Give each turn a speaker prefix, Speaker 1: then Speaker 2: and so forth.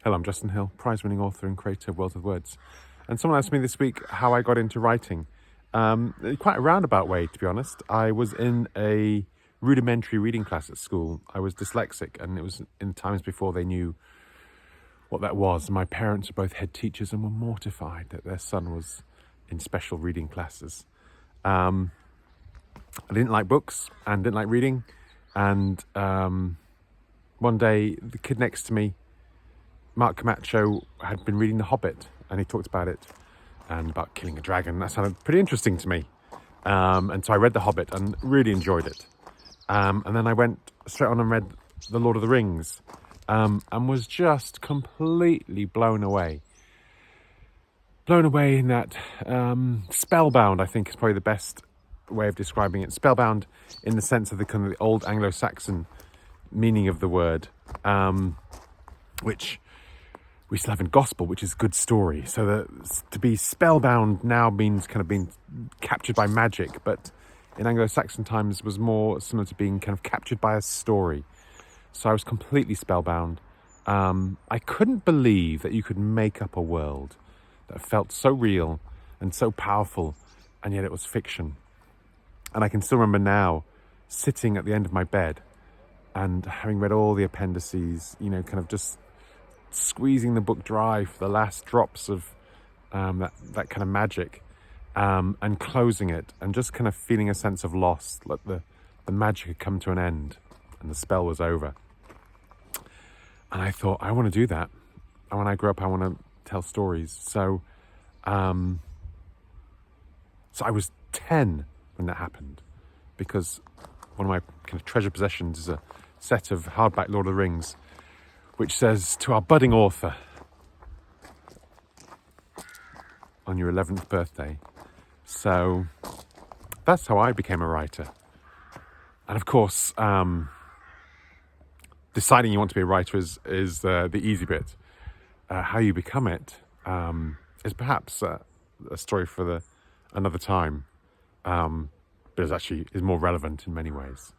Speaker 1: Hello, I'm Justin Hill, prize-winning author and creator of World of Words. And someone asked me this week how I got into writing. Quite a roundabout way, to be honest. I was in a rudimentary reading class at school. I was dyslexic, and it was in times before they knew what that was. My parents were both head teachers and were mortified that their son was in special reading classes. I didn't like books and didn't like reading. And one day, the kid next to me, Mark Camacho, had been reading The Hobbit, and he talked about it and about killing a dragon. That sounded pretty interesting to me. And so I read The Hobbit and really enjoyed it. And then I went straight on and read The Lord of the Rings and was just completely blown away. Blown away in that spellbound, I think, is probably the best way of describing it. Spellbound in the sense of the kind of the old Anglo-Saxon meaning of the word, which we still have in gospel, which is good story. So that to be spellbound now means kind of being captured by magic, but in Anglo-Saxon times was more similar to being kind of captured by a story. So I was completely spellbound. I couldn't believe that you could make up a world that felt so real and so powerful, and yet it was fiction. And I can still remember now sitting at the end of my bed and having read all the appendices, kind of just squeezing the book dry for the last drops of that kind of magic, and closing it and just kind of feeling a sense of loss, like the magic had come to an end and the spell was over. And I thought, I want to do that. And when I grow up, I want to tell stories. So I was 10 when that happened, because one of my kind of treasured possessions is a set of hardback Lord of the Rings, which says, to our budding author, on your 11th birthday. So that's how I became a writer. And of course, deciding you want to be a writer is the easy bit. How you become it is perhaps a story for another time, but is more relevant in many ways.